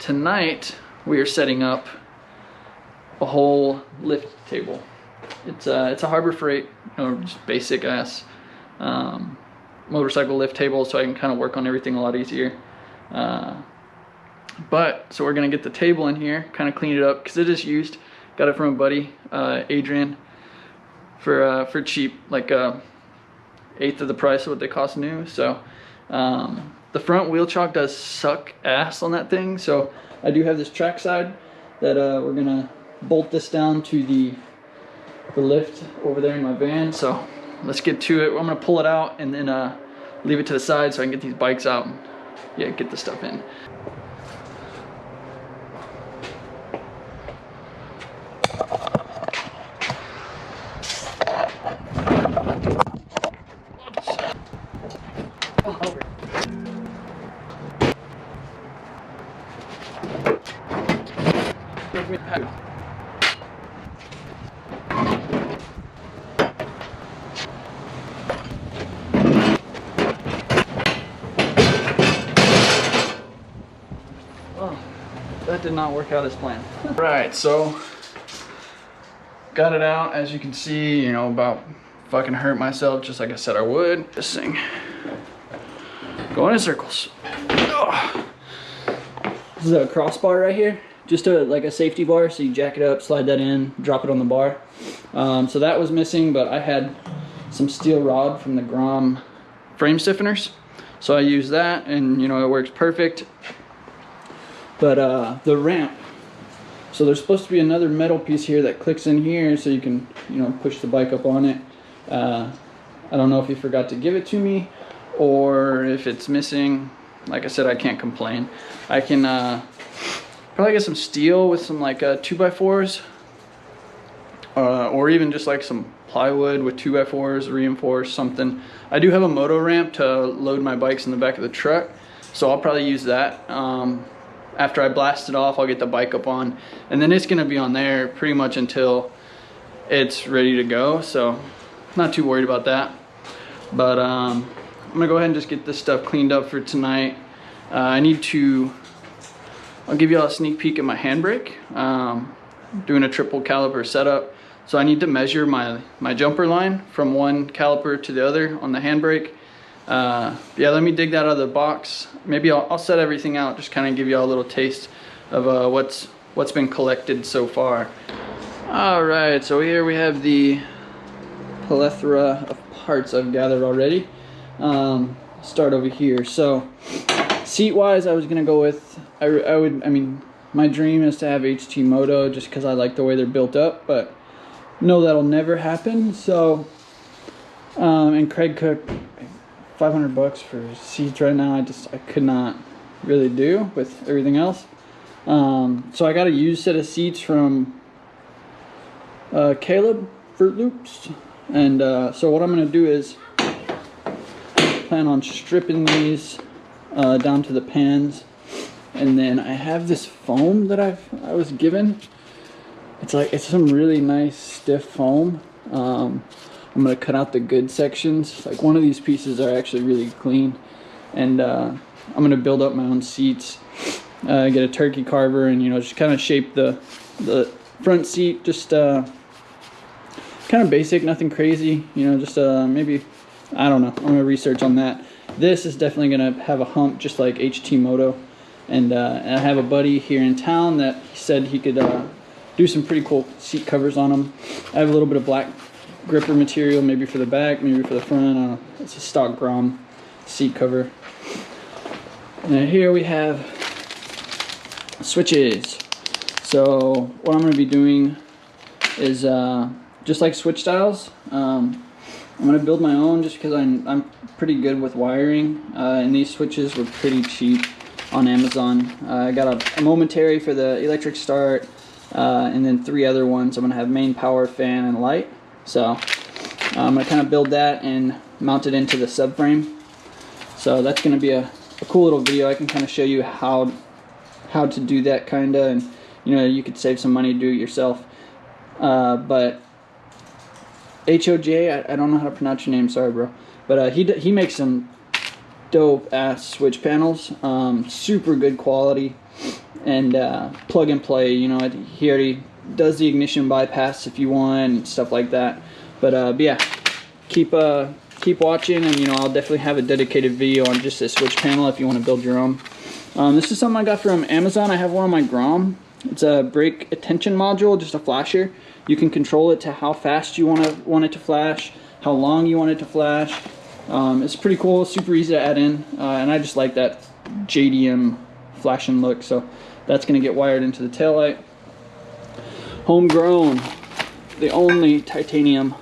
tonight we are setting up a whole lift table. It's a Harbor Freight, just basic ass motorcycle lift table, so I can kind of work on everything a lot easier. So we're gonna get the table in here, kind of clean it up because it is used. Got it from a buddy, Adrian, for cheap, like eighth of the price of what they cost new. So the front wheel chock does suck ass on that thing, so I do have this track side that we're gonna bolt this down to the lift over there in my van. So let's get to it. I'm gonna pull it out and then leave it to the side so I can get these bikes out and get the stuff in. That did not work out as planned. Right, so got it out. As you can see, about fucking hurt myself, just like I said I would. This thing going in circles. Ugh. This is a crossbar right here, just like a safety bar. So you jack it up, slide that in, drop it on the bar. So that was missing, but I had some steel rod from the Grom frame stiffeners, so I used that, and it works perfect. But the ramp, so there's supposed to be another metal piece here that clicks in here so you can push the bike up on it. I don't know if he forgot to give it to me or if it's missing. Like I said, I can't complain. I can probably get some steel with some like 2x4s, or even just like some plywood with 2x4s, reinforced something. I do have a moto ramp to load my bikes in the back of the truck, so I'll probably use that. After I blast it off, I'll get the bike up on, and then it's gonna be on there pretty much until it's ready to go, so not too worried about that. But I'm gonna go ahead and just get this stuff cleaned up for tonight. I'll give you all a sneak peek at my handbrake. Doing a triple caliper setup, so I need to measure my jumper line from one caliper to the other on the handbrake. Let me dig that out of the box. Maybe I'll set everything out, just kind of give you all a little taste of what's been collected so far. All right, so here we have the plethora of parts I've gathered already. Start over here. So seat wise, I was gonna go with, my dream is to have HT Moto just because I like the way they're built up, but no, that'll never happen. So and Craig Cook, $500 for seats right now, I could not really do with everything else. So I got a used set of seats from Caleb Fruit Loops, and so what I'm gonna do is plan on stripping these down to the pans, and then I have this foam that I was given. It's some really nice stiff foam. I'm gonna cut out the good sections. Like one of these pieces are actually really clean, and I'm gonna build up my own seats, get a turkey carver, and just kind of shape the front seat, just kind of basic, nothing crazy, just maybe, I don't know, I'm gonna research on that. This is definitely gonna have a hump just like HT Moto, and I have a buddy here in town that said he could do some pretty cool seat covers on them. I have a little bit of black gripper material, maybe for the back, maybe for the front. I don't know. It's a stock Grom seat cover. Now here we have switches. So what I'm going to be doing is just like switch styles. I'm going to build my own just because I'm pretty good with wiring, and these switches were pretty cheap on Amazon. I got a momentary for the electric start, and then 3 other ones. I'm going to have main, power, fan, and light. So I'm going to kind of build that and mount it into the subframe. So that's going to be a cool little video. I can kind of show you how to do that kind of, and you could save some money, do it yourself. But HOJ, I don't know how to pronounce your name, sorry bro, but he makes some dope ass switch panels, super good quality, and plug and play. You know, he already does the ignition bypass if you want and stuff like that. But yeah, keep watching, and you know, I'll definitely have a dedicated video on just this switch panel if you want to build your own. This is something I got from Amazon. I have one on my Grom. It's a brake attention module, just a flasher. You can control it to how fast you want it to flash, how long you want it to flash. It's pretty cool, super easy to add in, and I just like that JDM flashing look, so that's going to get wired into the taillight. Homegrown, the only titanium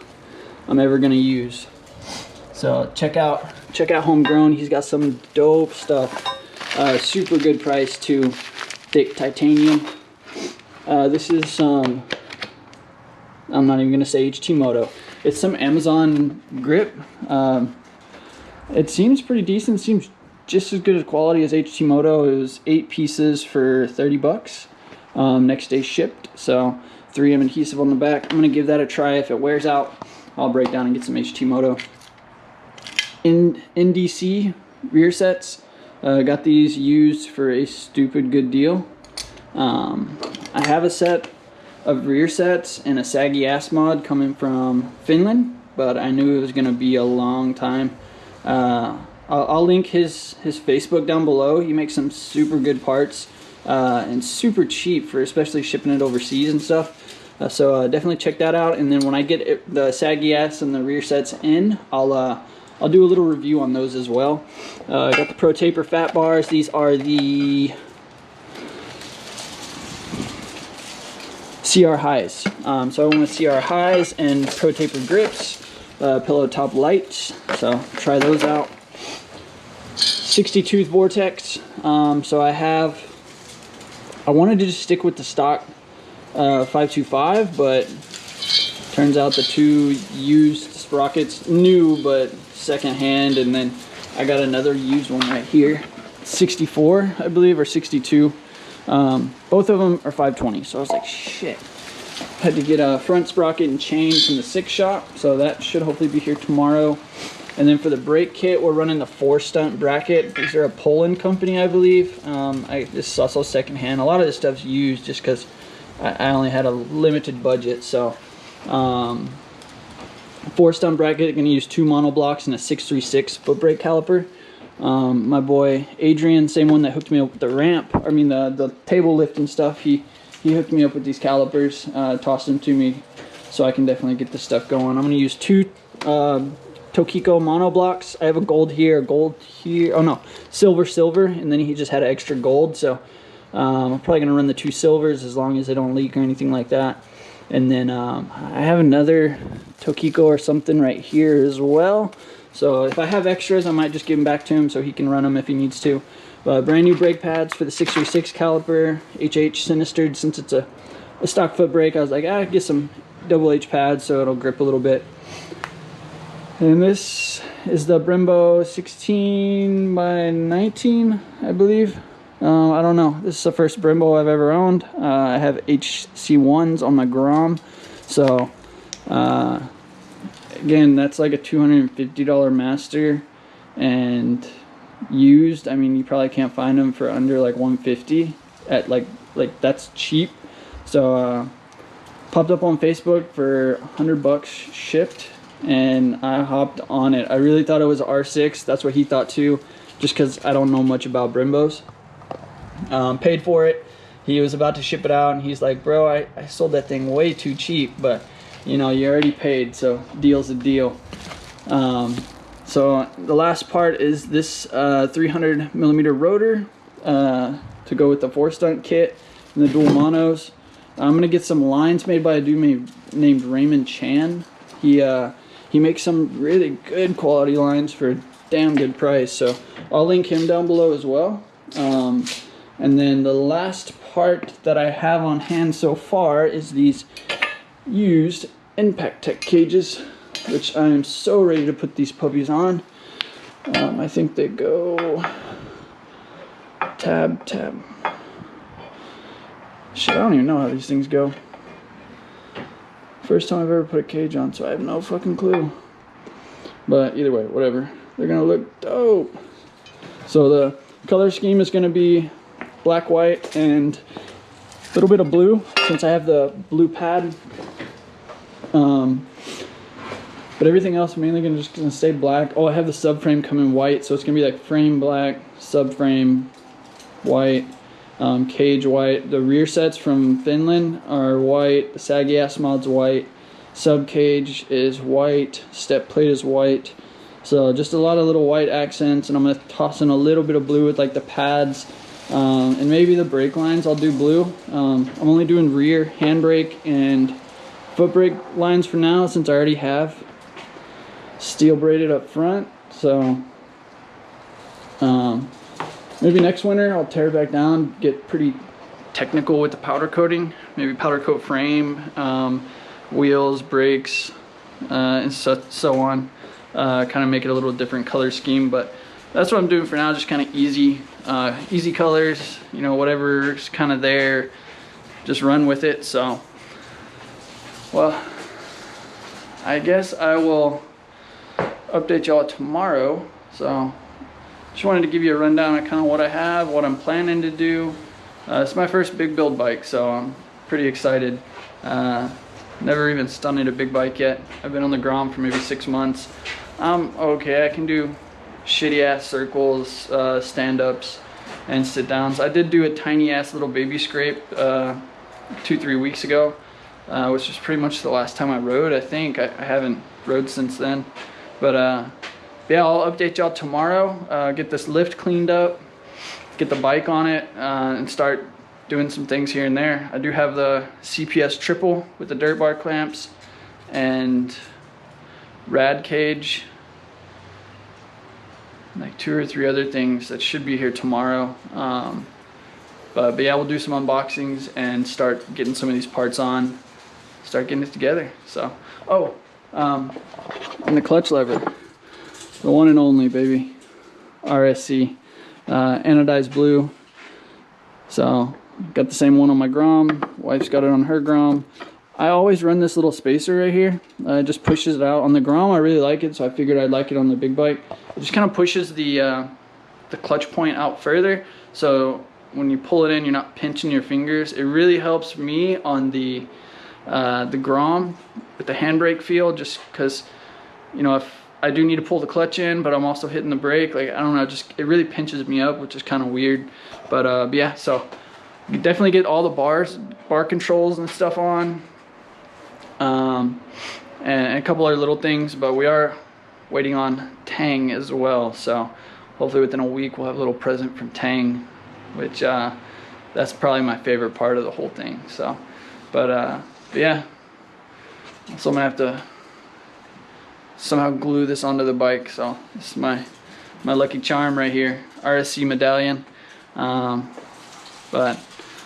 I'm ever going to use. So check out Homegrown. He's got some dope stuff. Super good price too. Thick titanium. This is some, I'm not even going to say HT Moto. It's some Amazon grip. It seems pretty decent. Seems just as good as quality as HT Moto. It was 8 pieces for 30 bucks. Next day shipped. So 3M adhesive on the back. I'm going to give that a try. If it wears out, I'll break down and get some HT Moto. NDC rear sets. Got these used for a stupid good deal. I have a set of rear sets and a saggy ass mod coming from Finland, but I knew it was going to be a long time. I'll link his Facebook down below. He makes some super good parts and super cheap for especially shipping it overseas and stuff. So definitely check that out. And then when I get the saggy ass and the rear sets in, I'll do a little review on those as well. Got the Pro Taper fat bars. These are the CR highs. So I went with CR highs and Pro Taper grips, pillow top lights. So try those out. 60 tooth vortex. So I wanted to just stick with the stock 525, but turns out the 2 used sprockets, new but second hand, and then I got another used one right here, 64 I believe, or 62. Both of them are 520, so I was like, shit. Had to get a front sprocket and chain from the 6 shop, so that should hopefully be here tomorrow. And then for the brake kit, we're running the 4 stunt bracket. These are a Poland company, I believe. This is also secondhand. A lot of this stuff's used just because I only had a limited budget. So 4 stunt bracket, going to use 2 monoblocks and a 636 foot brake caliper. My boy Adrian, same one that hooked me up with the ramp, I mean the table lift and stuff, he hooked me up with these calipers, tossed them to me, so I can definitely get this stuff going. I'm going to use 2 Tokiko monoblocks. I have a gold here, oh no, silver, and then he just had an extra gold, so I'm probably going to run the 2 silvers as long as they don't leak or anything like that. And then I have another Tokiko or something right here as well. So if I have extras, I might just give them back to him so he can run them if he needs to. Brand new brake pads for the 636 caliper, HH sinistered. Since it's a stock foot brake, I was like, get some double H pads so it'll grip a little bit. And this is the Brembo 16 by 19, I believe. I don't know. This is the first Brembo I've ever owned. I have HC1s on my Grom. So, again, that's like a $250 master. And used, I mean, you probably can't find them for under like $150. At like that's cheap. So, popped up on Facebook for $100 shipped. And I hopped on it. I really thought it was R6. That's what he thought too. Just because I don't know much about Brembos. Paid for it. He was about to ship it out and he's like, bro, I sold that thing way too cheap, but you know, you already paid, so deal's a deal. So the last part is this 300mm rotor to go with the 4 stunt kit and the dual monos. I'm gonna get some lines made by a dude named Raymond Chan. He makes some really good quality lines for a damn good price, so I'll link him down below as well. And then the last part that I have on hand so far is these used Impact Tech cages, which I am so ready to put these puppies on. I think they go tab. Shit, I don't even know how these things go. First time I've ever put a cage on, so I have no fucking clue. But either way, whatever. They're gonna look dope. So the color scheme is gonna be black, white, and a little bit of blue since I have the blue pad. But everything else mainly just gonna stay black. Oh, I have the subframe coming white, so it's gonna be like frame black, subframe white, cage white. The rear sets from Finland are white. The saggy ass mod's white. Sub cage is white. Step plate is white. So just a lot of little white accents, and I'm gonna toss in a little bit of blue with like the pads, and maybe the brake lines. I'll do blue. I'm only doing rear handbrake and foot brake lines for now, since I already have steel braided up front. So maybe next winter I'll tear it back down, get pretty technical with the powder coating, maybe powder coat frame, wheels, brakes, and so on. Kind of make it a little different color scheme, but that's what I'm doing for now. Just kind of easy colors, you know, whatever's kind of there, just run with it. So, well, I guess I will update y'all tomorrow. So just wanted to give you a rundown of kind of what I have, what I'm planning to do. It's my first big build bike, so I'm pretty excited. Never even stunted a big bike yet. I've been on the Grom for maybe 6 months. Okay, I can do shitty ass circles, stand-ups, and sit-downs. I did do a tiny ass little baby scrape 2-3 weeks ago, which was pretty much the last time I rode. I think I haven't rode since then. But yeah, I'll update y'all tomorrow. Get this lift cleaned up, get the bike on it, and start doing some things here and there. I do have the CPS triple with the dirt bar clamps and rad cage, like 2 or 3 other things that should be here tomorrow. But yeah, we'll do some unboxings and start getting some of these parts on, start getting it together. So, and the clutch lever, the one and only, baby, RSC, anodized blue. So got the same one on my Grom, wife's got it on her Grom. I always run this little spacer right here. It just pushes it out. On the Grom I really like it, so I figured I'd like it on the big bike. It just kind of pushes the clutch point out further, so when you pull it in, you're not pinching your fingers. It really helps me on the Grom with the handbrake feel, just because, you know, if I do need to pull the clutch in, but I'm also hitting the brake, like, I don't know, just it really pinches me up, which is kind of weird. But yeah, so you definitely get all the bar controls and stuff on, and a couple other little things. But we are waiting on Tang as well, so hopefully within a week we'll have a little present from Tang, which that's probably my favorite part of the whole thing. So, but yeah, so I'm gonna have to somehow glue this onto the bike. So this is my lucky charm right here, RSC medallion. But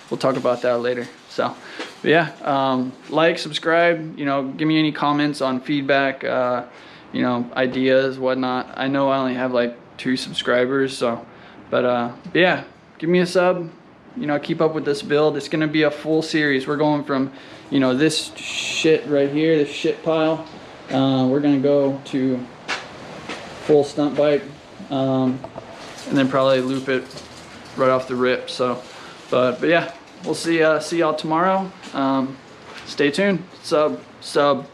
we'll talk about that later. So, but yeah, like, subscribe, you know, give me any comments on feedback, you know, ideas, whatnot. I know I only have like 2 subscribers, so, but yeah, give me a sub, you know, keep up with this build. It's gonna be a full series. We're going from, you know, this shit right here, this shit pile, we're gonna go to full stunt bike, and then probably loop it right off the rip. So, but yeah, we'll see y'all tomorrow. Stay tuned. Sub.